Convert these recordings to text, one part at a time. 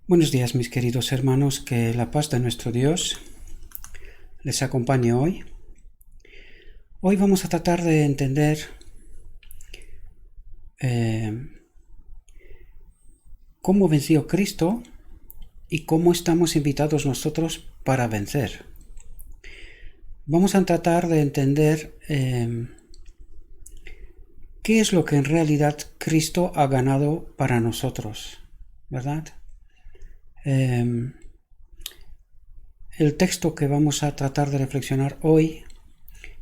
Buenos días, mis queridos hermanos, que la paz de nuestro Dios les acompañe hoy. Hoy vamos a tratar de entender cómo venció Cristo y cómo estamos invitados nosotros para vencer. Vamos a tratar de entender qué es lo que en realidad Cristo ha ganado para nosotros, ¿verdad? El texto que vamos a tratar de reflexionar hoy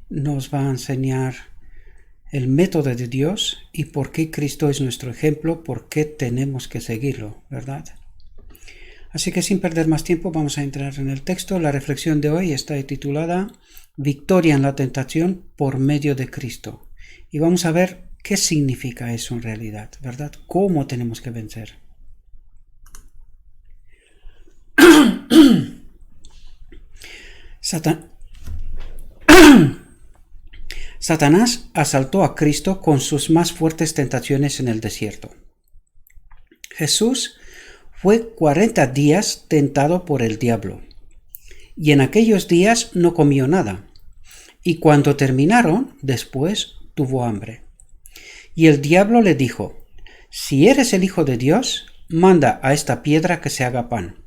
nos va a enseñar el método de Dios y por qué Cristo es nuestro ejemplo, por qué tenemos que seguirlo, ¿verdad? Así que sin perder más tiempo vamos a entrar en el texto. La reflexión de hoy está titulada Victoria en la tentación por medio de Cristo. Y vamos a ver qué significa eso en realidad, ¿verdad? ¿Cómo tenemos que vencer? Satanás asaltó a Cristo con sus más fuertes tentaciones en el desierto. Jesús fue 40 días tentado por el diablo, y en aquellos días no comió nada, y cuando terminaron, después tuvo hambre. Y el diablo le dijo: si eres el Hijo de Dios, manda a esta piedra que se haga pan.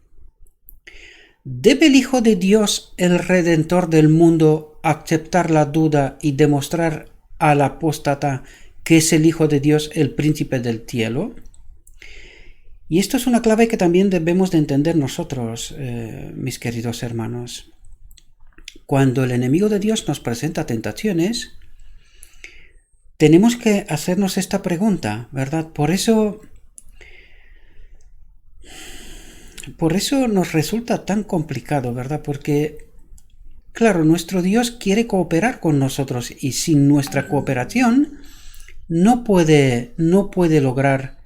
¿Debe el Hijo de Dios, el Redentor del mundo, aceptar la duda y demostrar al apóstata que es el Hijo de Dios, el príncipe del cielo? Y esto es una clave que también debemos de entender nosotros, mis queridos hermanos. Cuando el enemigo de Dios nos presenta tentaciones, tenemos que hacernos esta pregunta, ¿verdad? Por eso nos resulta tan complicado, ¿verdad? Porque, claro, nuestro Dios quiere cooperar con nosotros y sin nuestra cooperación no puede lograr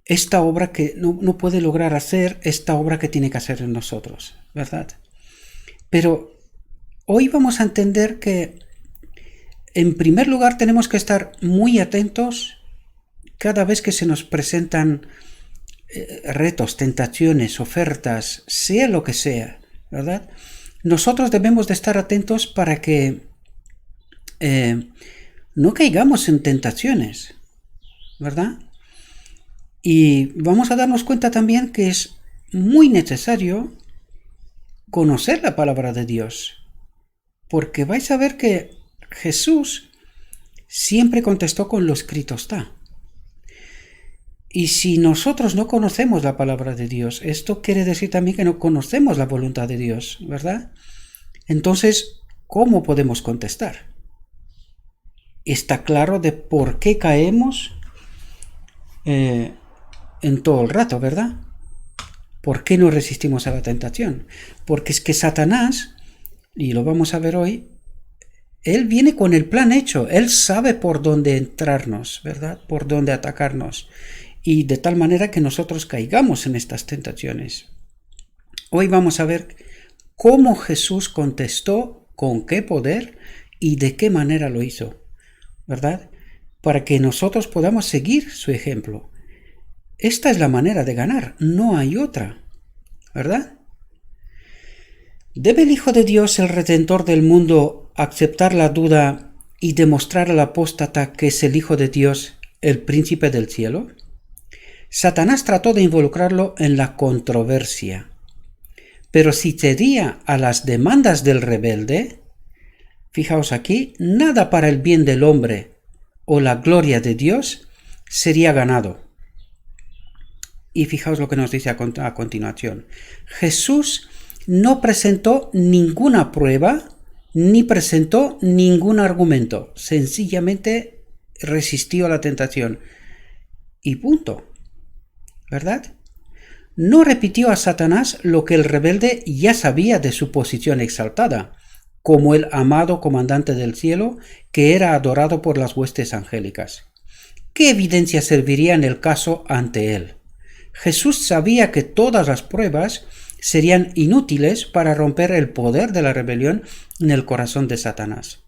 esta obra que no puede lograr hacer esta obra que tiene que hacer en nosotros, ¿verdad? Pero hoy vamos a entender que en primer lugar tenemos que estar muy atentos cada vez que se nos presentan retos, tentaciones, ofertas, sea lo que sea, ¿verdad? Nosotros debemos de estar atentos para que no caigamos en tentaciones, ¿verdad? Y vamos a darnos cuenta también que es muy necesario conocer la palabra de Dios, porque vais a ver que Jesús siempre contestó con lo escrito está. Y si nosotros no conocemos la palabra de Dios, esto quiere decir también que no conocemos la voluntad de Dios, ¿verdad? Entonces, ¿cómo podemos contestar? Está claro de por qué caemos en todo el rato, ¿verdad? ¿Por qué no resistimos a la tentación? Porque es que Satanás, y lo vamos a ver hoy, él viene con el plan hecho, él sabe por dónde entrarnos, ¿verdad? Por dónde atacarnos. Y de tal manera que nosotros caigamos en estas tentaciones. Hoy vamos a ver cómo Jesús contestó, con qué poder y de qué manera lo hizo, ¿verdad? Para que nosotros podamos seguir su ejemplo. Esta es la manera de ganar, no hay otra, ¿verdad? ¿Debe el Hijo de Dios, el Redentor del mundo, aceptar la duda y demostrar al apóstata que es el Hijo de Dios, el príncipe del cielo? Satanás trató de involucrarlo en la controversia, pero si cedía a las demandas del rebelde, fijaos aquí, nada para el bien del hombre o la gloria de Dios sería ganado. Y fijaos lo que nos dice a continuación. Jesús no presentó ninguna prueba ni presentó ningún argumento, sencillamente resistió a la tentación y punto. ¿Verdad? No repitió a Satanás lo que el rebelde ya sabía de su posición exaltada, como el amado comandante del cielo que era adorado por las huestes angélicas. ¿Qué evidencia serviría en el caso ante él? Jesús sabía que todas las pruebas serían inútiles para romper el poder de la rebelión en el corazón de Satanás.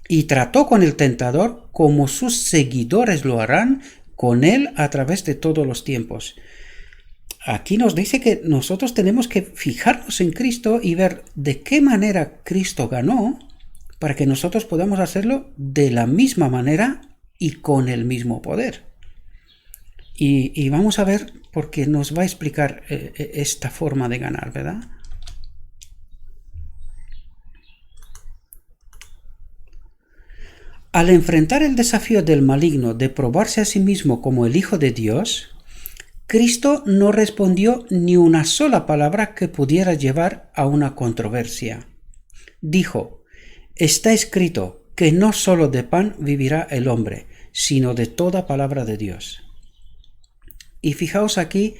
Y trató con el tentador como sus seguidores lo harán con Él a través de todos los tiempos. Aquí nos dice que nosotros tenemos que fijarnos en Cristo y ver de qué manera Cristo ganó para que nosotros podamos hacerlo de la misma manera y con el mismo poder. Y vamos a ver porque nos va a explicar esta forma de ganar, ¿verdad? Al enfrentar el desafío del maligno de probarse a sí mismo como el Hijo de Dios, Cristo no respondió ni una sola palabra que pudiera llevar a una controversia. Dijo: está escrito que no solo de pan vivirá el hombre, sino de toda palabra de Dios. Y fijaos aquí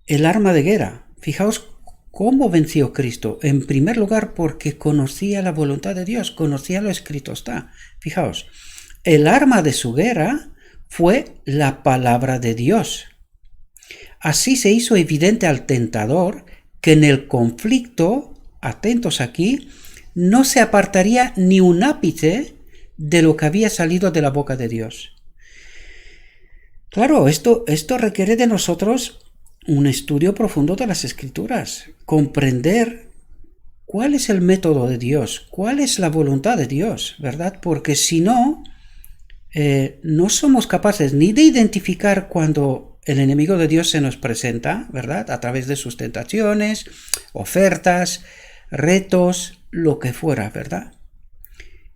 el arma de guerra. Fijaos cómo venció Cristo. En primer lugar, porque conocía la voluntad de Dios, conocía lo escrito está. Fijaos, el arma de su guerra fue la palabra de Dios. Así se hizo evidente al tentador que en el conflicto, atentos aquí, no se apartaría ni un ápice de lo que había salido de la boca de Dios. Claro, esto requiere de nosotros un estudio profundo de las Escrituras, comprender cuál es el método de Dios, cuál es la voluntad de Dios, ¿verdad? Porque si no, no somos capaces ni de identificar cuando el enemigo de Dios se nos presenta, ¿verdad? A través de sus tentaciones, ofertas, retos, lo que fuera, ¿verdad?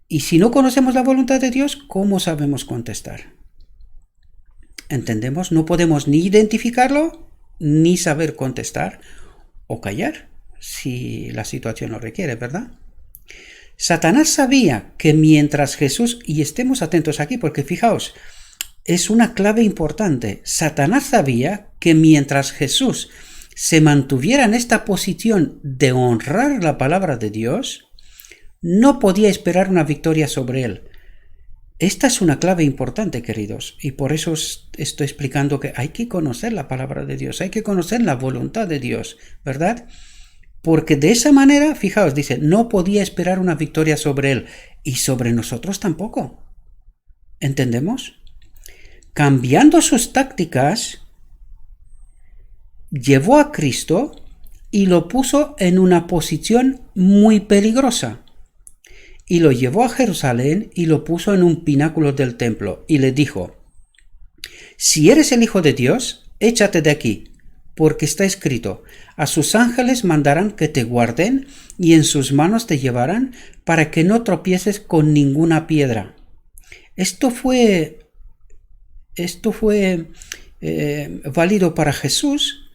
Y si no conocemos la voluntad de Dios, ¿cómo sabemos contestar? ¿Entendemos? No podemos ni identificarlo, ni saber contestar o callar, si la situación lo requiere, ¿verdad? Satanás sabía que mientras Jesús, y estemos atentos aquí porque fijaos, es una clave importante. Satanás sabía que mientras Jesús se mantuviera en esta posición de honrar la palabra de Dios, no podía esperar una victoria sobre él. Esta es una clave importante, queridos, y por eso estoy explicando que hay que conocer la palabra de Dios, hay que conocer la voluntad de Dios, ¿verdad? Porque de esa manera, fijaos, dice, no podía esperar una victoria sobre él, y sobre nosotros tampoco. ¿Entendemos? Cambiando sus tácticas, llevó a Cristo y lo puso en una posición muy peligrosa. Y lo llevó a Jerusalén y lo puso en un pináculo del templo y le dijo: si eres el Hijo de Dios, échate de aquí, porque está escrito: a sus ángeles mandarán que te guarden y en sus manos te llevarán para que no tropieces con ninguna piedra. Esto fue válido para Jesús,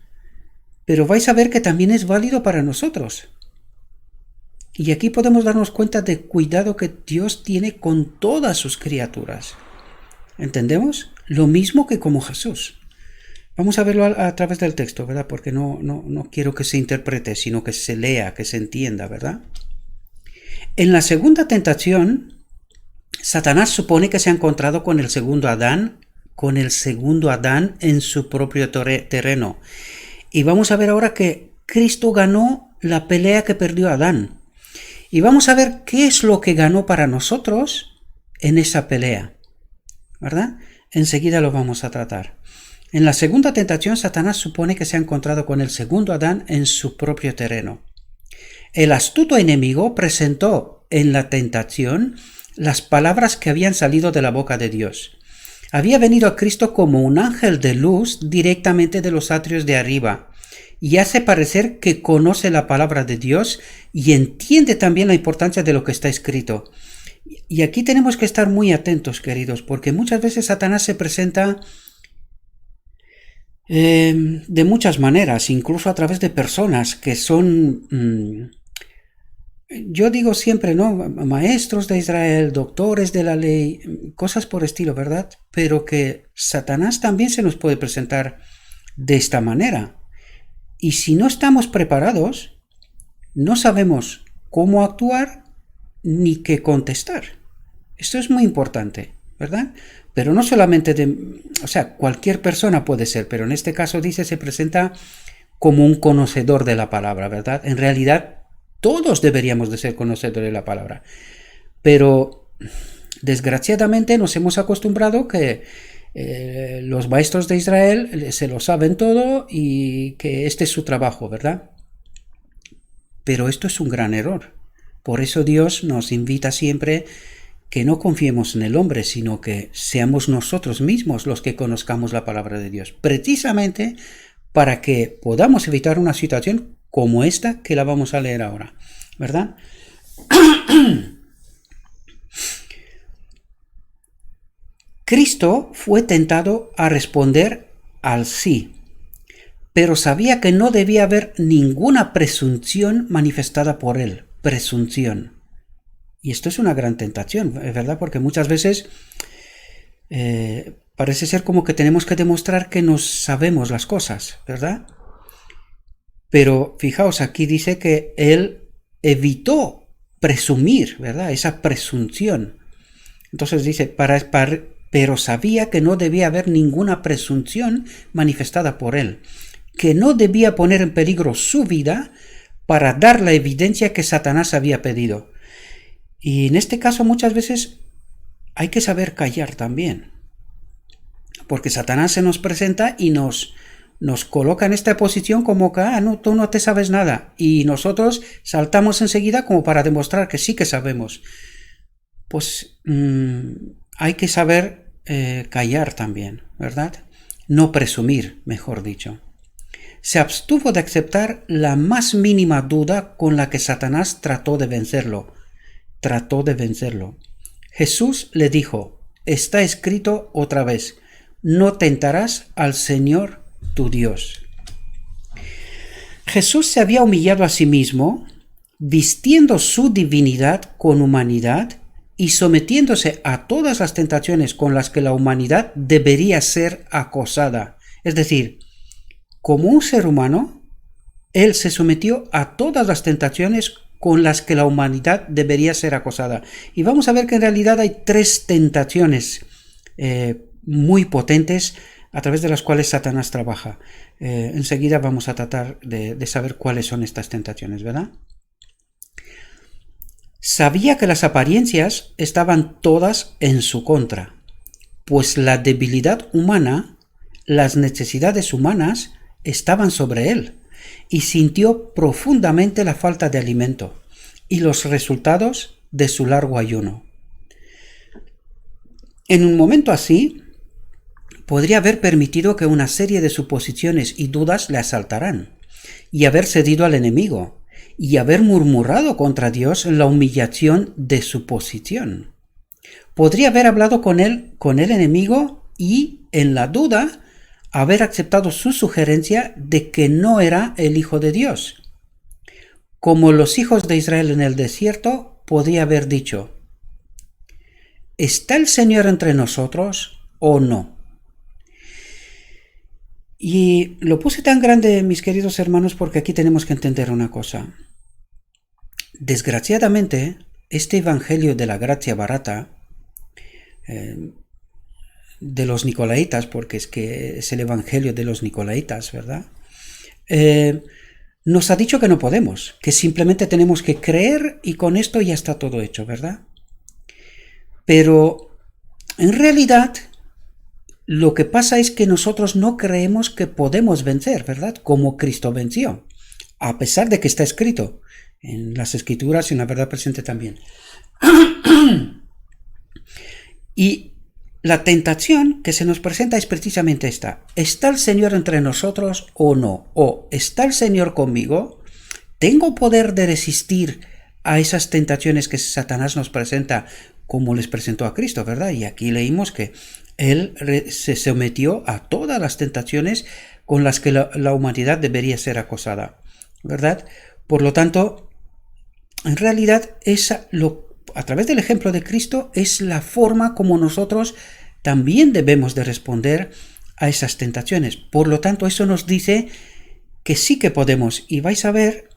pero vais a ver que también es válido para nosotros. Y aquí podemos darnos cuenta del cuidado que Dios tiene con todas sus criaturas. ¿Entendemos? Lo mismo que como Jesús. Vamos a verlo a través del texto, ¿verdad? Porque no quiero que se interprete, sino que se lea, que se entienda, ¿verdad? En la segunda tentación, Satanás supone que se ha encontrado con el segundo Adán en su propio terreno. Y vamos a ver ahora que Cristo ganó la pelea que perdió Adán. Y vamos a ver qué es lo que ganó para nosotros en esa pelea, ¿verdad? Enseguida lo vamos a tratar. En la segunda tentación, Satanás supone que se ha encontrado con el segundo Adán en su propio terreno. El astuto enemigo presentó en la tentación las palabras que habían salido de la boca de Dios. Había venido a Cristo como un ángel de luz directamente de los atrios de arriba, y hace parecer que conoce la palabra de Dios y entiende también la importancia de lo que está escrito. Y aquí tenemos que estar muy atentos, queridos, porque muchas veces Satanás se presenta de muchas maneras, incluso a través de personas que son, yo digo siempre, ¿no? Maestros de Israel, doctores de la ley, cosas por estilo, ¿verdad? Pero que Satanás también se nos puede presentar de esta manera. Y si no estamos preparados, no sabemos cómo actuar ni qué contestar. Esto es muy importante, ¿verdad? Pero no solamente cualquier persona puede ser, pero en este caso dice, se presenta como un conocedor de la palabra, ¿verdad? En realidad, todos deberíamos de ser conocedores de la palabra. Pero, desgraciadamente, nos hemos acostumbrado que los maestros de Israel se lo saben todo y que este es su trabajo, ¿verdad? Pero esto es un gran error. Por eso Dios nos invita siempre que no confiemos en el hombre, sino que seamos nosotros mismos los que conozcamos la palabra de Dios, precisamente para que podamos evitar una situación como esta que la vamos a leer ahora, ¿verdad? Cristo fue tentado a responder al sí, pero sabía que no debía haber ninguna presunción manifestada por él. Presunción. Y esto es una gran tentación, ¿verdad? Porque muchas veces parece ser como que tenemos que demostrar que nos sabemos las cosas, ¿verdad? Pero fijaos, aquí dice que él evitó presumir, ¿verdad? Esa presunción. Entonces dice, pero sabía que no debía haber ninguna presunción manifestada por él, que no debía poner en peligro su vida para dar la evidencia que Satanás había pedido. Y en este caso muchas veces hay que saber callar también, porque Satanás se nos presenta y nos coloca en esta posición como que, no, tú no te sabes nada, y nosotros saltamos enseguida como para demostrar que sí que sabemos. Pues hay que saber callar también, ¿verdad? No presumir, mejor dicho. Se abstuvo de aceptar la más mínima duda con la que Satanás trató de vencerlo. Jesús le dijo, está escrito otra vez, no tentarás al Señor tu Dios. Jesús se había humillado a sí mismo, vistiendo su divinidad con humanidad y sometiéndose a todas las tentaciones con las que la humanidad debería ser acosada. Es decir, como un ser humano, él se sometió a todas las tentaciones con las que la humanidad debería ser acosada. Y vamos a ver que en realidad hay 3 tentaciones muy potentes a través de las cuales Satanás trabaja. Enseguida vamos a tratar de saber cuáles son estas tentaciones, ¿verdad? Sabía que las apariencias estaban todas en su contra, pues la debilidad humana, las necesidades humanas estaban sobre él, y sintió profundamente la falta de alimento y los resultados de su largo ayuno. En un momento así, podría haber permitido que una serie de suposiciones y dudas le asaltaran, y haber cedido al enemigo, y haber murmurado contra Dios en la humillación de su posición. Podría haber hablado con el enemigo y, en la duda, haber aceptado su sugerencia de que no era el Hijo de Dios. Como los hijos de Israel en el desierto, podría haber dicho, ¿está el Señor entre nosotros o no? Y lo puse tan grande, mis queridos hermanos, porque aquí tenemos que entender una cosa. Desgraciadamente, este evangelio de la gracia barata, de los nicolaitas, porque es que es el evangelio de los nicolaitas, ¿verdad? Nos ha dicho que no podemos, que simplemente tenemos que creer y con esto ya está todo hecho, ¿verdad? Pero en realidad lo que pasa es que nosotros no creemos que podemos vencer, ¿verdad? Como Cristo venció, a pesar de que está escrito en las Escrituras y en la verdad presente también. Y la tentación que se nos presenta es precisamente esta. ¿Está el Señor entre nosotros o no? ¿O está el Señor conmigo? ¿Tengo poder de resistir a esas tentaciones que Satanás nos presenta como les presentó a Cristo, ¿verdad? Y aquí leímos que Él se sometió a todas las tentaciones con las que la humanidad debería ser acosada, ¿verdad? Por lo tanto, en realidad a través del ejemplo de Cristo es la forma como nosotros también debemos de responder a esas tentaciones. Por lo tanto, eso nos dice que sí que podemos. Y vais a ver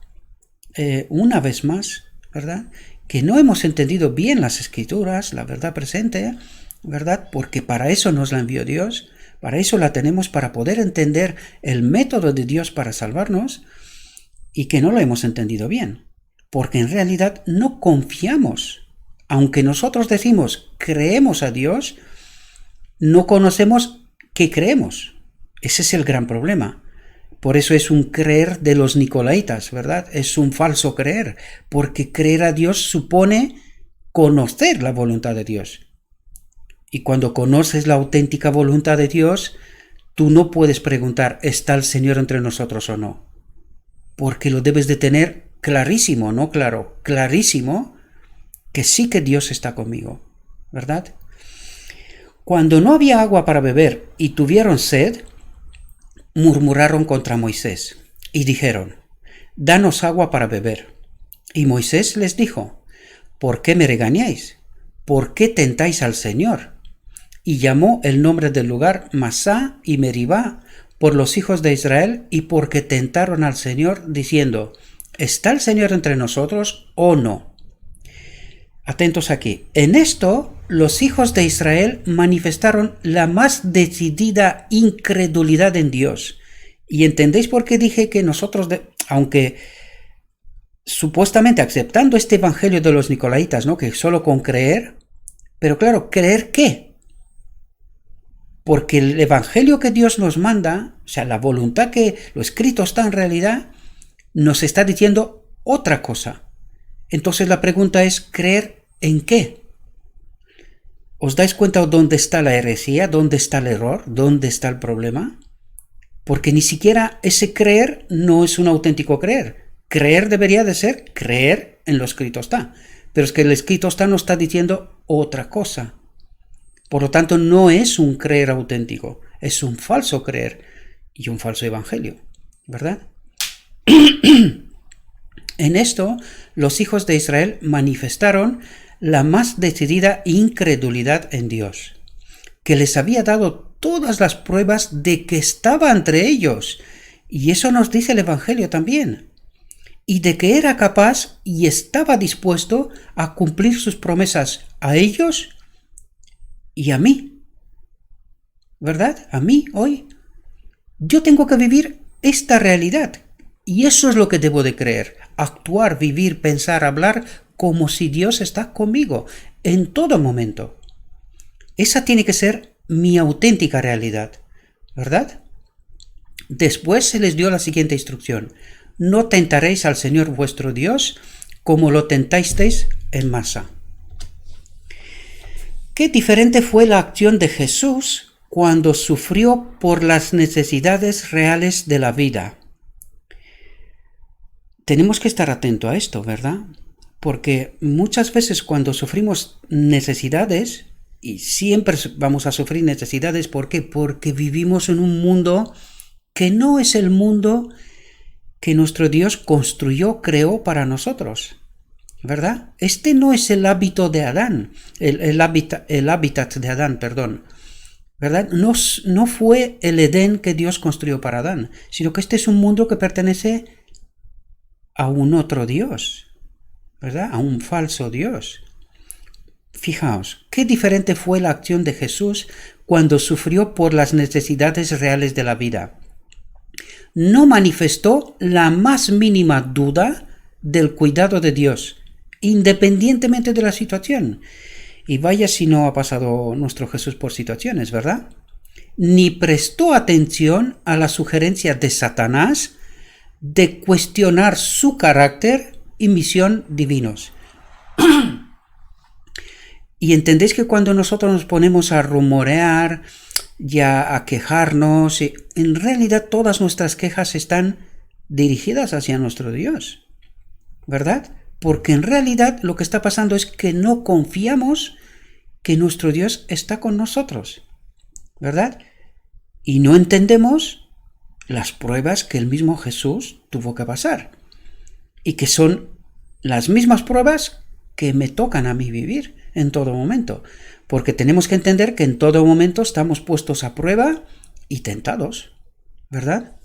una vez más, ¿verdad?, que no hemos entendido bien las Escrituras, la verdad presente, ¿verdad?, porque para eso nos la envió Dios, para eso la tenemos, para poder entender el método de Dios para salvarnos, y que no lo hemos entendido bien, porque en realidad no confiamos. Aunque nosotros decimos creemos a Dios, no conocemos qué creemos. Ese es el gran problema. Por eso es un creer de los nicolaitas, ¿verdad? Es un falso creer, porque creer a Dios supone conocer la voluntad de Dios. Y cuando conoces la auténtica voluntad de Dios, tú no puedes preguntar, ¿está el Señor entre nosotros o no? Porque lo debes de tener clarísimo, no claro, clarísimo, que sí que Dios está conmigo, ¿verdad? Cuando no había agua para beber y tuvieron sed, murmuraron contra Moisés y dijeron, danos agua para beber. Y Moisés les dijo, ¿por qué me regañáis? ¿Por qué tentáis al Señor? Y llamó el nombre del lugar Masá y Meribá por los hijos de Israel y porque tentaron al Señor diciendo, ¿está el Señor entre nosotros o no? Atentos aquí. En esto, los hijos de Israel manifestaron la más decidida incredulidad en Dios. Y entendéis por qué dije que nosotros, aunque supuestamente aceptando este evangelio de los nicolaitas, ¿no? Que solo con creer, pero claro, ¿creer qué? Porque el evangelio que Dios nos manda, o sea, la voluntad que lo escrito está en realidad, nos está diciendo otra cosa. Entonces la pregunta es, ¿creer en qué? ¿Os dais cuenta dónde está la herejía? ¿Dónde está el error? ¿Dónde está el problema? Porque ni siquiera ese creer no es un auténtico creer. Creer debería de ser creer en lo escrito está. Pero es que el escrito está nos está diciendo otra cosa. Por lo tanto, no es un creer auténtico. Es un falso creer y un falso evangelio. ¿Verdad? En esto, los hijos de Israel manifestaron la más decidida incredulidad en Dios, que les había dado todas las pruebas de que estaba entre ellos, y eso nos dice el Evangelio también, y de que era capaz y estaba dispuesto a cumplir sus promesas a ellos y a mí. ¿Verdad? A mí hoy. Yo tengo que vivir esta realidad, y eso es lo que debo de creer. Actuar, vivir, pensar, hablar como si Dios está conmigo en todo momento. Esa tiene que ser mi auténtica realidad, ¿verdad? Después se les dio la siguiente instrucción. No tentaréis al Señor vuestro Dios como lo tentasteis en Masá. Qué diferente fue la acción de Jesús cuando sufrió por las necesidades reales de la vida. Tenemos que estar atentos a esto, ¿verdad? Porque muchas veces cuando sufrimos necesidades, y siempre vamos a sufrir necesidades, ¿por qué? Porque vivimos en un mundo que no es el mundo que nuestro Dios construyó, creó para nosotros, ¿verdad? Este no es el hábito de Adán, el hábitat de Adán, perdón, ¿verdad? No fue el Edén que Dios construyó para Adán, sino que este es un mundo que pertenece a un otro Dios, ¿verdad? A un falso Dios. Fijaos, qué diferente fue la acción de Jesús cuando sufrió por las necesidades reales de la vida. No manifestó la más mínima duda del cuidado de Dios, independientemente de la situación. Y vaya si no ha pasado nuestro Jesús por situaciones, ¿verdad? Ni prestó atención a la sugerencia de Satanás de cuestionar su carácter y misión divinos. Y entendéis que cuando nosotros nos ponemos a rumorear, ya a quejarnos, en realidad todas nuestras quejas están dirigidas hacia nuestro Dios, ¿verdad? Porque en realidad lo que está pasando es que no confiamos que nuestro Dios está con nosotros, ¿verdad? Y no entendemos las pruebas que el mismo Jesús tuvo que pasar y que son las mismas pruebas que me tocan a mí vivir en todo momento, porque tenemos que entender que en todo momento estamos puestos a prueba y tentados, ¿verdad?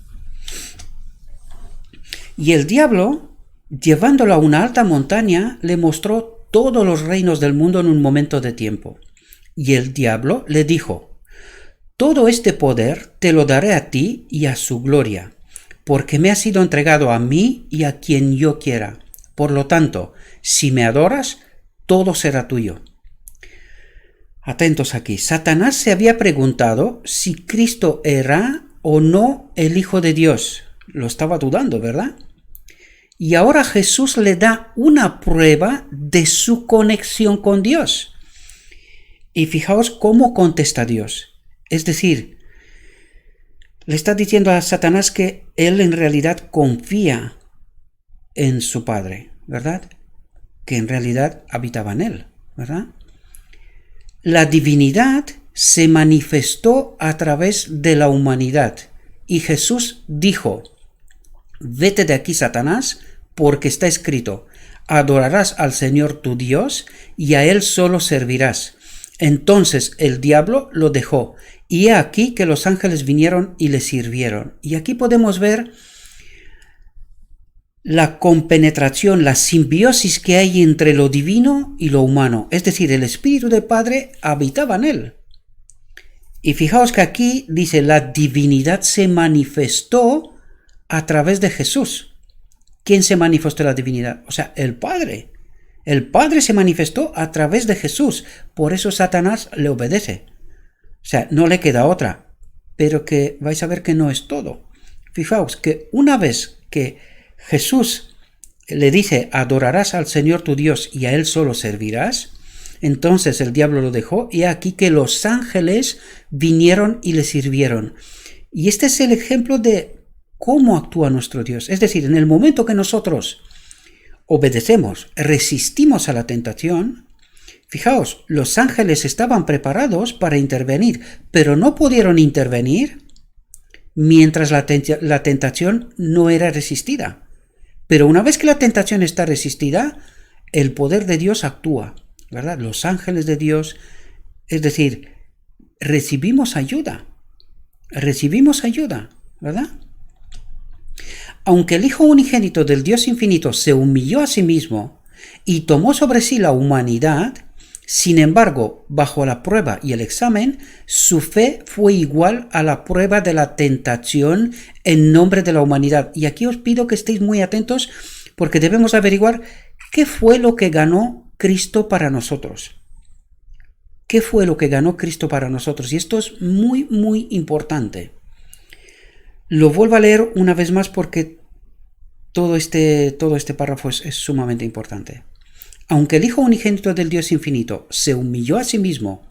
Y el diablo, llevándolo a una alta montaña, le mostró todos los reinos del mundo en un momento de tiempo. Y el diablo le dijo: todo este poder te lo daré a ti y a su gloria, porque me ha sido entregado a mí y a quien yo quiera. Por lo tanto, si me adoras, todo será tuyo. Atentos aquí. Satanás se había preguntado si Cristo era o no el Hijo de Dios. Lo estaba dudando, ¿verdad? Y ahora Jesús le da una prueba de su conexión con Dios. Y fijaos cómo contesta Dios. Es decir, le está diciendo a Satanás que él en realidad confía en su Padre, ¿verdad? Que en realidad habitaba en él, ¿verdad? La divinidad se manifestó a través de la humanidad. Y Jesús dijo: vete de aquí, Satanás, porque está escrito: adorarás al Señor tu Dios y a Él solo servirás. Entonces el diablo lo dejó, y he aquí que los ángeles vinieron y le sirvieron. Y aquí podemos ver la compenetración, la simbiosis que hay entre lo divino y lo humano. Es decir, el Espíritu del Padre habitaba en él. Y fijaos que aquí dice: la divinidad se manifestó a través de Jesús. ¿Quién se manifestó la divinidad? O sea, el Padre. El Padre se manifestó a través de Jesús. Por eso Satanás le obedece. O sea, no le queda otra. Pero que vais a ver que no es todo. Fijaos que una vez que Jesús le dice: adorarás al Señor tu Dios y a Él solo servirás, entonces el diablo lo dejó, y aquí que los ángeles vinieron y le sirvieron. Y este es el ejemplo de cómo actúa nuestro Dios. Es decir, en el momento que nosotros obedecemos, resistimos a la tentación, fijaos, los ángeles estaban preparados para intervenir, pero no pudieron intervenir mientras la tentación no era resistida. Pero una vez que la tentación está resistida, el poder de Dios actúa, ¿verdad? Los ángeles de Dios, es decir, recibimos ayuda, ¿verdad? Aunque el Hijo unigénito del Dios infinito se humilló a sí mismo y tomó sobre sí la humanidad, sin embargo, bajo la prueba y el examen, su fe fue igual a la prueba de la tentación en nombre de la humanidad. Y aquí os pido que estéis muy atentos, porque debemos averiguar qué fue lo que ganó Cristo para nosotros. ¿Qué fue lo que ganó Cristo para nosotros? Y esto es muy, muy importante. Lo vuelvo a leer una vez más porque todo este párrafo es sumamente importante. Aunque el Hijo unigénito del Dios infinito se humilló a sí mismo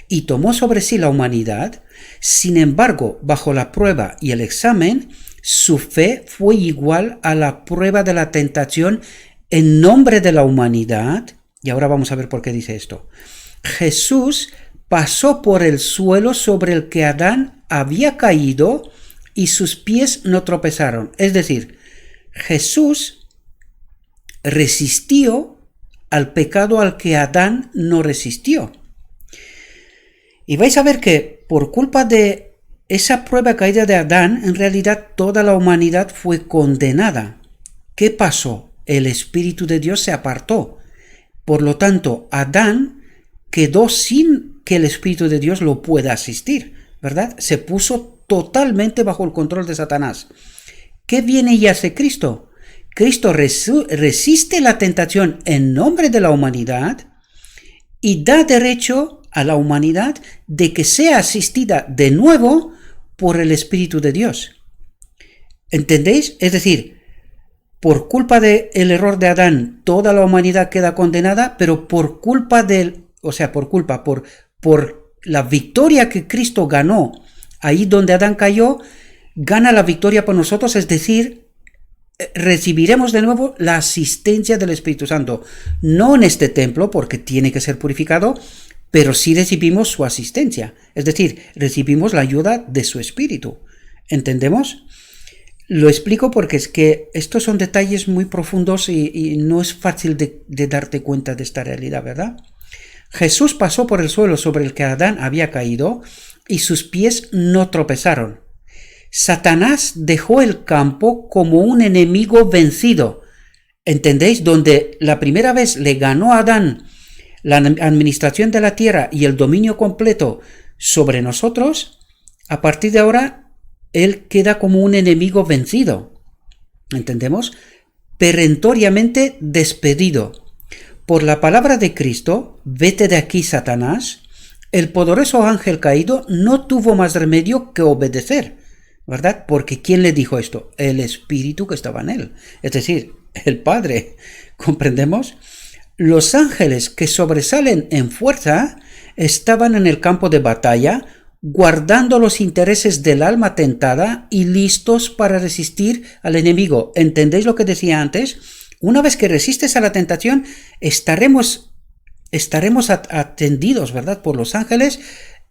y tomó sobre sí la humanidad, sin embargo, bajo la prueba y el examen, su fe fue igual a la prueba de la tentación en nombre de la humanidad. Y ahora vamos a ver por qué dice esto. Jesús pasó por el suelo sobre el que Adán había caído y sus pies no tropezaron. Es decir, Jesús resistió al pecado al que Adán no resistió. Y vais a ver que por culpa de esa prueba caída de Adán, en realidad toda la humanidad fue condenada. ¿Qué pasó? El Espíritu de Dios se apartó. Por lo tanto, Adán quedó sin que el Espíritu de Dios lo pueda asistir, ¿verdad? Se puso totalmente bajo el control de Satanás. ¿Qué viene y hace Cristo? Cristo resiste la tentación en nombre de la humanidad y da derecho a la humanidad de que sea asistida de nuevo por el Espíritu de Dios. ¿Entendéis? Es decir, por culpa del error de Adán, toda la humanidad queda condenada, pero por la victoria que Cristo ganó ahí donde Adán cayó, gana la victoria por nosotros, es decir, recibiremos de nuevo la asistencia del Espíritu Santo. No en este templo, porque tiene que ser purificado, pero sí recibimos su asistencia. Es decir, recibimos la ayuda de su Espíritu. ¿Entendemos? Lo explico porque es que estos son detalles muy profundos y no es fácil de darte cuenta de esta realidad, ¿verdad? Jesús pasó por el suelo sobre el que Adán había caído y sus pies no tropezaron. Satanás dejó el campo como un enemigo vencido. ¿Entendéis? Donde la primera vez le ganó a Adán la administración de la tierra y el dominio completo sobre nosotros, a partir de ahora él queda como un enemigo vencido. ¿Entendemos? Perentoriamente despedido. Por la palabra de Cristo, vete de aquí, Satanás, el poderoso ángel caído no tuvo más remedio que obedecer, ¿verdad? Porque ¿quién le dijo esto? El espíritu que estaba en él, es decir, el Padre. ¿Comprendemos? Los ángeles que sobresalen en fuerza estaban en el campo de batalla, guardando los intereses del alma tentada y listos para resistir al enemigo. ¿Entendéis lo que decía antes? Una vez que resistes a la tentación, estaremos atendidos, ¿verdad?, por los ángeles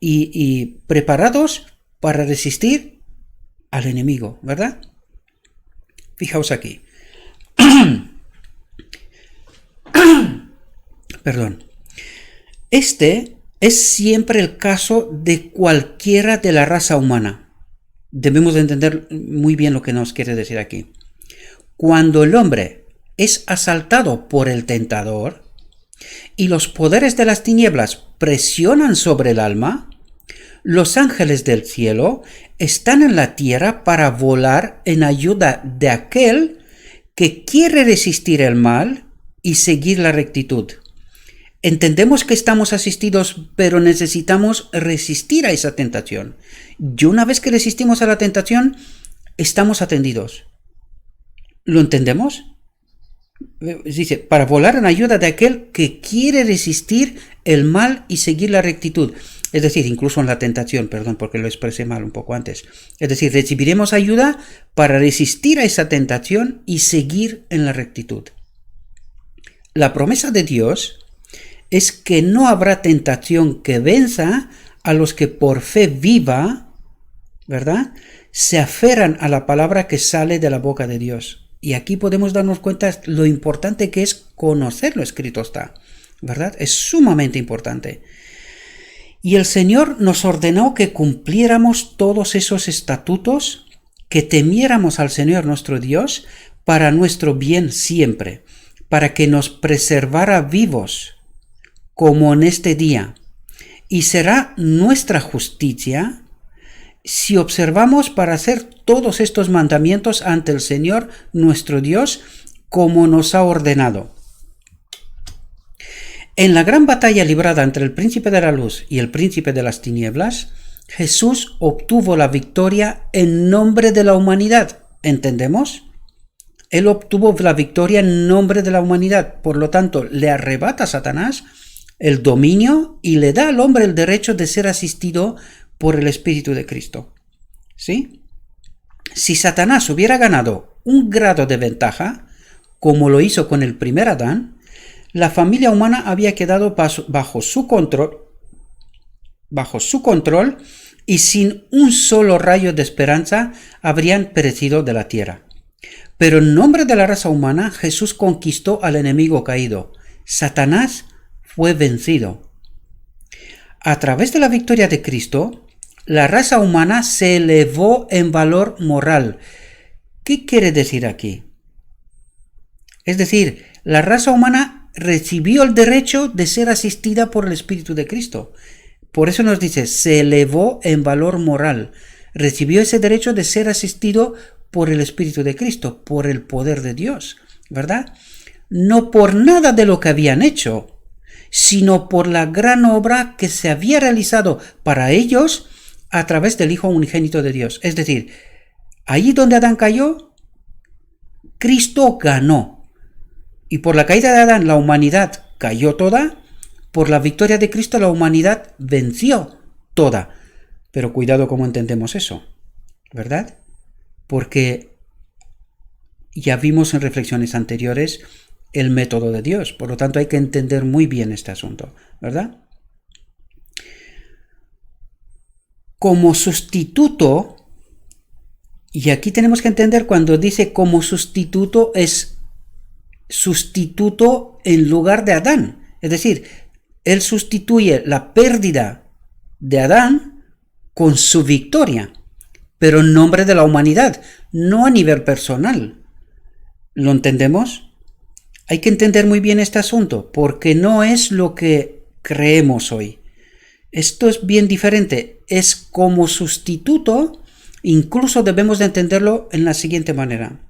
y preparados para resistir al enemigo, ¿verdad? Fijaos aquí. Perdón. Este es siempre el caso de cualquiera de la raza humana. Debemos de entender muy bien lo que nos quiere decir aquí. Cuando el hombre es asaltado por el tentador y los poderes de las tinieblas presionan sobre el alma, los ángeles del cielo están en la tierra para volar en ayuda de aquel que quiere resistir el mal y seguir la rectitud. Entendemos que estamos asistidos, pero necesitamos resistir a esa tentación. Y una vez que resistimos a la tentación, estamos atendidos. ¿Lo entendemos? Dice, para volar en ayuda de aquel que quiere resistir el mal y seguir la rectitud. Es decir, incluso en la tentación, perdón, porque lo expresé mal un poco antes. Es decir, recibiremos ayuda para resistir a esa tentación y seguir en la rectitud. La promesa de Dios es que no habrá tentación que venza a los que por fe viva, ¿verdad?, se aferran a la palabra que sale de la boca de Dios. Y aquí podemos darnos cuenta lo importante que es conocer lo escrito está, ¿verdad? Es sumamente importante. Y el Señor nos ordenó que cumpliéramos todos esos estatutos, que temiéramos al Señor nuestro Dios para nuestro bien siempre, para que nos preservara vivos como en este día, y será nuestra justicia si observamos para hacer todos estos mandamientos ante el Señor nuestro Dios como nos ha ordenado. En la gran batalla librada entre el príncipe de la luz y el príncipe de las tinieblas, Jesús obtuvo la victoria en nombre de la humanidad. ¿Entendemos? Él obtuvo la victoria en nombre de la humanidad, por lo tanto, le arrebata a Satanás el dominio y le da al hombre el derecho de ser asistido por el Espíritu de Cristo. ¿Sí? Si Satanás hubiera ganado un grado de ventaja, como lo hizo con el primer Adán, la familia humana había quedado bajo su control y sin un solo rayo de esperanza habrían perecido de la tierra. Pero en nombre de la raza humana, Jesús conquistó al enemigo caído. Satanás fue vencido. A través de la victoria de Cristo, la raza humana se elevó en valor moral. ¿Qué quiere decir aquí? Es decir, la raza humana recibió el derecho de ser asistida por el Espíritu de Cristo. Por eso nos dice, se elevó en valor moral. Recibió ese derecho de ser asistido por el Espíritu de Cristo, por el poder de Dios, ¿verdad? No por nada de lo que habían hecho, sino por la gran obra que se había realizado para ellos a través del Hijo unigénito de Dios. Es decir, allí donde Adán cayó, Cristo ganó. Y por la caída de Adán, la humanidad cayó toda. Por la victoria de Cristo, la humanidad venció toda. Pero cuidado cómo entendemos eso, ¿verdad? Porque ya vimos en reflexiones anteriores el método de Dios. Por lo tanto, hay que entender muy bien este asunto, ¿verdad? Como sustituto, y aquí tenemos que entender cuando dice como sustituto, es sustituto en lugar de Adán. Es decir, él sustituye la pérdida de Adán con su victoria, pero en nombre de la humanidad, no a nivel personal. ¿Lo entendemos? Hay que entender muy bien este asunto, porque no es lo que creemos hoy. Esto es bien diferente. Es como sustituto, incluso debemos de entenderlo en la siguiente manera.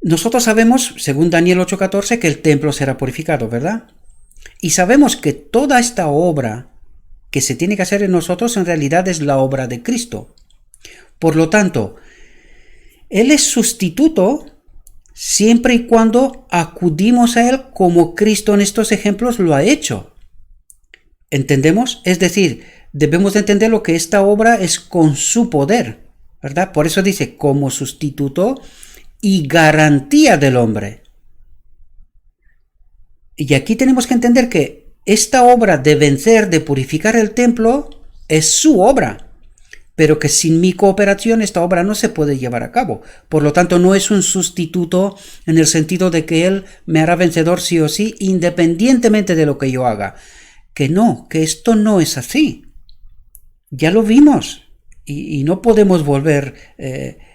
Nosotros sabemos, según Daniel 8:14, que el templo será purificado, ¿verdad? Y sabemos que toda esta obra que se tiene que hacer en nosotros en realidad es la obra de Cristo. Por lo tanto, Él es sustituto siempre y cuando acudimos a Él como Cristo en estos ejemplos lo ha hecho. ¿Entendemos? Es decir, debemos de entender lo que esta obra es con su poder, ¿verdad? Por eso dice como sustituto y garantía del hombre. Y aquí tenemos que entender que esta obra de vencer, de purificar el templo, es su obra, pero que sin mi cooperación esta obra no se puede llevar a cabo. Por lo tanto, no es un sustituto en el sentido de que Él me hará vencedor sí o sí, independientemente de lo que yo haga. Que no, que esto no es así. Ya lo vimos y no podemos volver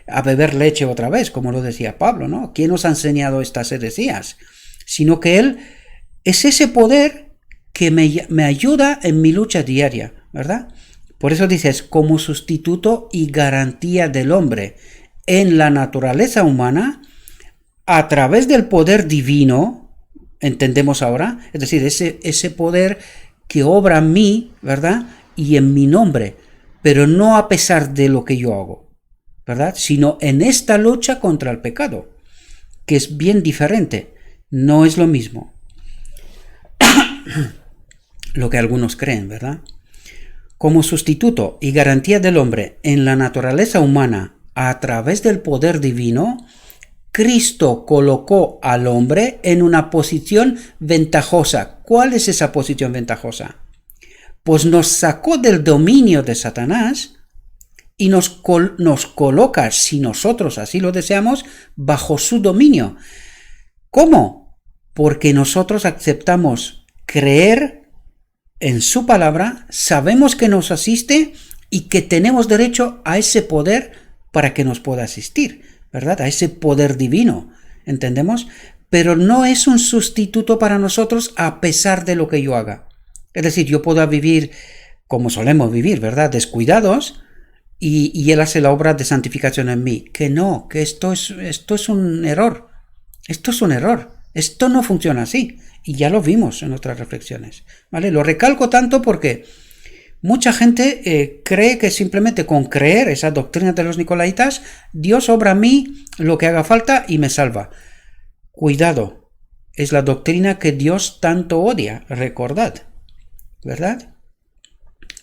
a beber leche otra vez, como lo decía Pablo, ¿no? ¿Quién nos ha enseñado estas heresías? Sino que Él es ese poder que me ayuda en mi lucha diaria, ¿verdad? Por eso dices, como sustituto y garantía del hombre en la naturaleza humana, a través del poder divino, entendemos ahora, es decir, ese poder que obra en mí, ¿verdad? Y en mi nombre, pero no a pesar de lo que yo hago, ¿verdad? Sino en esta lucha contra el pecado, que es bien diferente, no es lo mismo. Lo que algunos creen, ¿verdad? Como sustituto y garantía del hombre en la naturaleza humana a través del poder divino, Cristo colocó al hombre en una posición ventajosa. ¿Cuál es esa posición ventajosa? Pues nos sacó del dominio de Satanás y nos coloca, si nosotros así lo deseamos, bajo su dominio. ¿Cómo? Porque nosotros aceptamos creer en su palabra, sabemos que nos asiste y que tenemos derecho a ese poder para que nos pueda asistir, ¿verdad? A ese poder divino, ¿entendemos? Pero no es un sustituto para nosotros a pesar de lo que yo haga. Es decir, yo puedo vivir como solemos vivir, ¿verdad? Descuidados y Él hace la obra de santificación en mí. Que no, que esto es un error. Esto es un error. Esto no funciona así. Y ya lo vimos en otras reflexiones, ¿vale? Lo recalco tanto porque mucha gente cree que simplemente con creer esa doctrina de los nicolaitas, Dios obra a mí lo que haga falta y me salva. Cuidado, es la doctrina que Dios tanto odia, recordad, ¿verdad?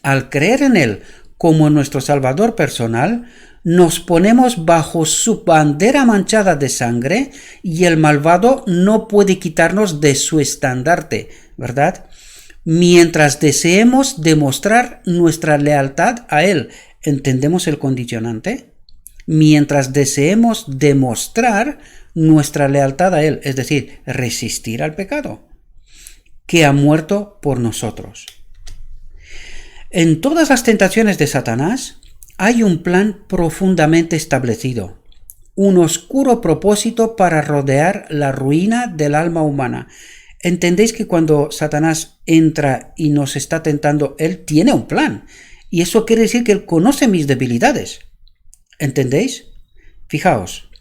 Al creer en Él como nuestro Salvador personal, nos ponemos bajo su bandera manchada de sangre y el malvado no puede quitarnos de su estandarte, ¿verdad? Mientras deseemos demostrar nuestra lealtad a Él. ¿Entendemos el condicionante? Mientras deseemos demostrar nuestra lealtad a Él, es decir, resistir al pecado, que ha muerto por nosotros. En todas las tentaciones de Satanás hay un plan profundamente establecido, un oscuro propósito para rodear la ruina del alma humana. ¿Entendéis que cuando Satanás entra y nos está tentando, él tiene un plan? Y eso quiere decir que él conoce mis debilidades. ¿Entendéis? Fijaos,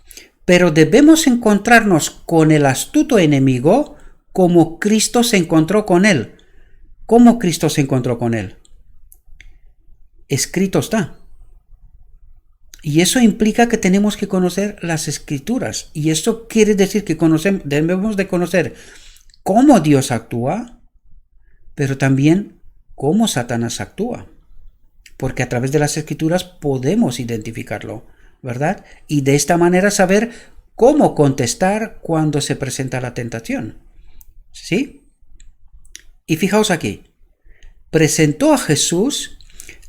pero debemos encontrarnos con el astuto enemigo como Cristo se encontró con él. ¿Cómo Cristo se encontró con él? Escrito está. Y eso implica que tenemos que conocer las Escrituras. Y eso quiere decir que debemos de conocer cómo Dios actúa, pero también cómo Satanás actúa. Porque a través de las Escrituras podemos identificarlo, ¿verdad? Y de esta manera saber cómo contestar cuando se presenta la tentación. ¿Sí? Y fijaos aquí. Presentó a Jesús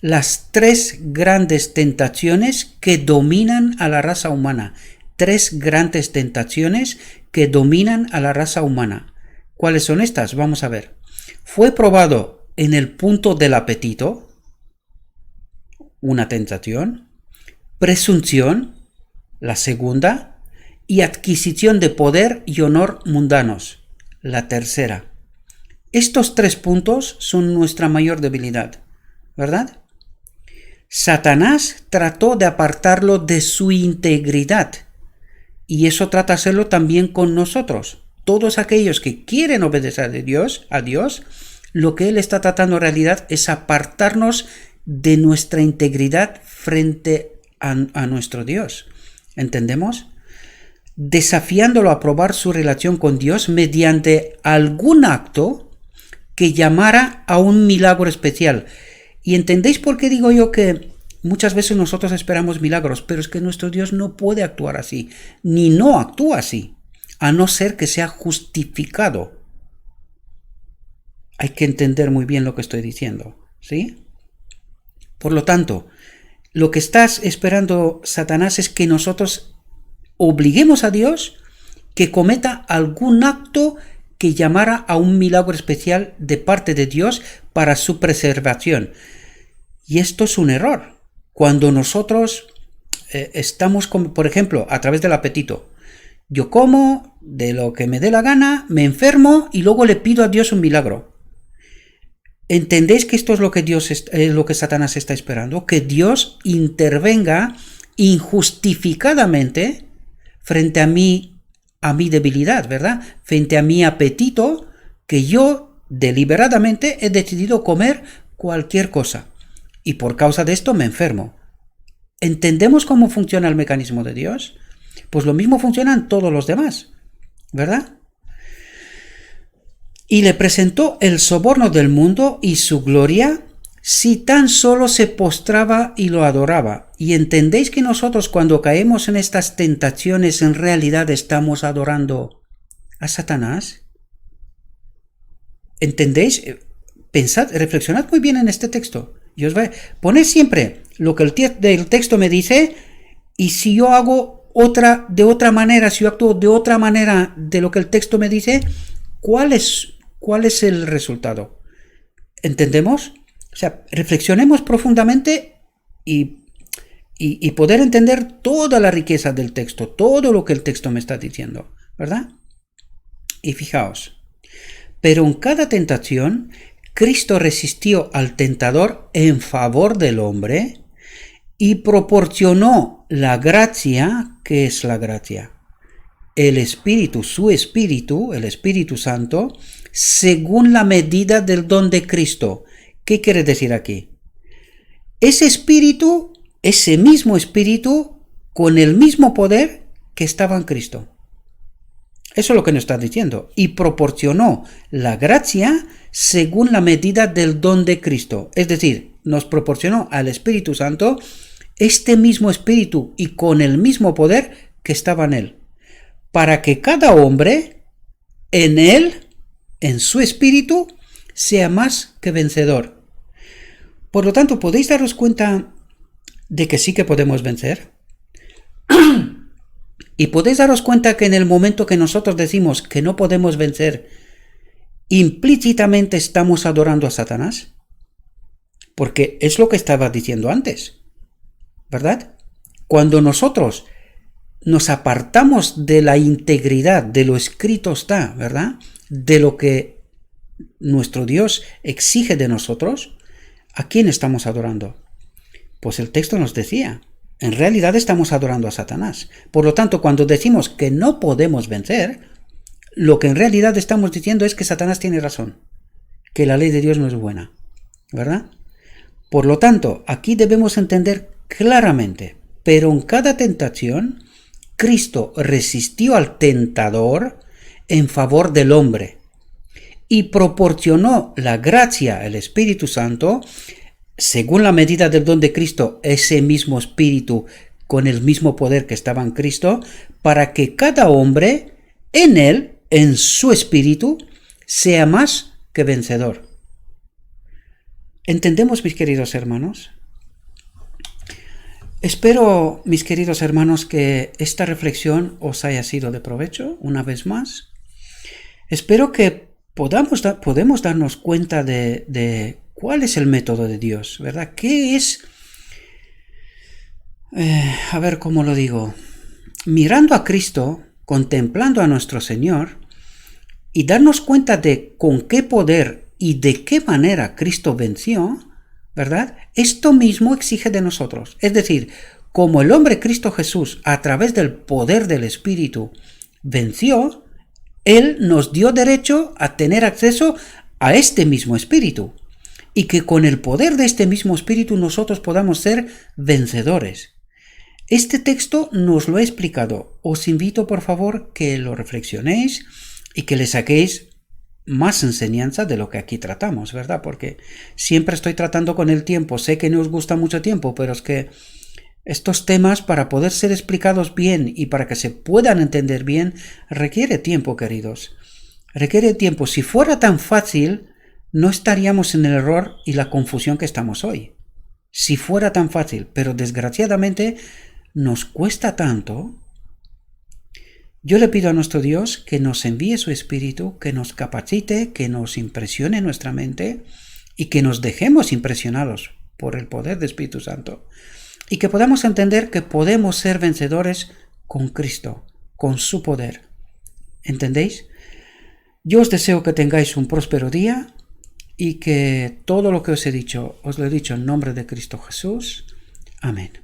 las tres grandes tentaciones que dominan a la raza humana. Tres grandes tentaciones que dominan a la raza humana. ¿Cuáles son estas? Vamos a ver. Fue probado en el punto del apetito, una tentación. Presunción, la segunda. Y adquisición de poder y honor mundanos, la tercera. Estos tres puntos son nuestra mayor debilidad, ¿verdad? Satanás trató de apartarlo de su integridad y eso trata de hacerlo también con nosotros. todos aquellos que quieren obedecer a Dios, lo que Él está tratando en realidad es apartarnos de nuestra integridad frente a nuestro Dios. ¿Entendemos? Desafiándolo a probar su relación con Dios mediante algún acto que llamara a un milagro especial. ¿Y entendéis por qué digo yo que muchas veces nosotros esperamos milagros? Pero es que nuestro Dios no puede actuar así, ni no actúa así, a no ser que sea justificado. Hay que entender muy bien lo que estoy diciendo, ¿sí? Por lo tanto, lo que estás esperando Satanás es que nosotros obliguemos a Dios que cometa algún acto que llamara a un milagro especial de parte de Dios para su preservación. Y esto es un error. Cuando nosotros estamos, por ejemplo, a través del apetito, yo como de lo que me dé la gana, me enfermo y luego le pido a Dios un milagro. ¿Entendéis que esto es lo que Satanás está esperando? Que Dios intervenga injustificadamente frente a mi debilidad, ¿verdad? Frente a mi apetito, que yo deliberadamente he decidido comer cualquier cosa. Y por causa de esto me enfermo. ¿Entendemos cómo funciona el mecanismo de Dios? Pues lo mismo funcionan todos los demás, ¿verdad? Y le presentó el soborno del mundo y su gloria si tan solo se postraba y lo adoraba. Y entendéis que nosotros cuando caemos en estas tentaciones en realidad estamos adorando a Satanás. ¿Entendéis? Pensad, reflexionad muy bien en este texto. Y os poned siempre lo que el texto me dice, y si yo hago de otra manera, si yo actúo de otra manera de lo que el texto me dice, ¿cuál es el resultado? ¿Entendemos? O sea, reflexionemos profundamente y poder entender toda la riqueza del texto, todo lo que el texto me está diciendo, ¿verdad? Y fijaos, pero en cada tentación, Cristo resistió al tentador en favor del hombre y proporcionó la gracia. ¿Qué es la gracia? El Espíritu, su Espíritu, el Espíritu Santo, según la medida del don de Cristo. ¿Qué quiere decir aquí? Ese mismo Espíritu, con el mismo poder que estaba en Cristo. Eso es lo que nos está diciendo. Y proporcionó la gracia según la medida del don de Cristo. Es decir, nos proporcionó al Espíritu Santo este mismo Espíritu y con el mismo poder que estaba en él. Para que cada hombre en él, en su espíritu, sea más que vencedor. Por lo tanto, ¿podéis daros cuenta de que sí que podemos vencer? Y podéis daros cuenta que en el momento que nosotros decimos que no podemos vencer, implícitamente estamos adorando a Satanás. Porque es lo que estaba diciendo antes, ¿verdad? Cuando nosotros nos apartamos de la integridad, de lo escrito está, ¿verdad? De lo que nuestro Dios exige de nosotros, ¿a quién estamos adorando? Pues el texto nos decía, en realidad estamos adorando a Satanás. Por lo tanto, cuando decimos que no podemos vencer, lo que en realidad estamos diciendo es que Satanás tiene razón, que la ley de Dios no es buena, ¿verdad? Por lo tanto, aquí debemos entender claramente, pero en cada tentación, Cristo resistió al tentador en favor del hombre y proporcionó la gracia, el Espíritu Santo, según la medida del don de Cristo, ese mismo Espíritu con el mismo poder que estaba en Cristo, para que cada hombre en él, en su Espíritu, sea más que vencedor. ¿Entendemos, mis queridos hermanos? Espero, mis queridos hermanos, que esta reflexión os haya sido de provecho una vez más. Espero que podemos darnos cuenta de cuál es el método de Dios, ¿verdad? ¿Qué es? A ver cómo lo digo. Mirando a Cristo, contemplando a nuestro Señor y darnos cuenta de con qué poder y de qué manera Cristo venció, ¿verdad? Esto mismo exige de nosotros. Es decir, como el hombre Cristo Jesús, a través del poder del Espíritu, venció, Él nos dio derecho a tener acceso a este mismo espíritu y que con el poder de este mismo espíritu nosotros podamos ser vencedores. Este texto nos lo he explicado. Os invito por favor que lo reflexionéis y que le saquéis más enseñanza de lo que aquí tratamos, ¿verdad? Porque siempre estoy tratando con el tiempo. Sé que no os gusta mucho tiempo, pero es que estos temas, para poder ser explicados bien y para que se puedan entender bien, requiere tiempo, queridos. Requiere tiempo. Si fuera tan fácil, no estaríamos en el error y la confusión que estamos hoy. Si fuera tan fácil, pero desgraciadamente nos cuesta tanto. Yo le pido a nuestro Dios que nos envíe su Espíritu, que nos capacite, que nos impresione nuestra mente y que nos dejemos impresionados por el poder del Espíritu Santo y que podamos entender que podemos ser vencedores con Cristo, con su poder. ¿Entendéis? Yo os deseo que tengáis un próspero día y que todo lo que os he dicho, os lo he dicho en nombre de Cristo Jesús. Amén.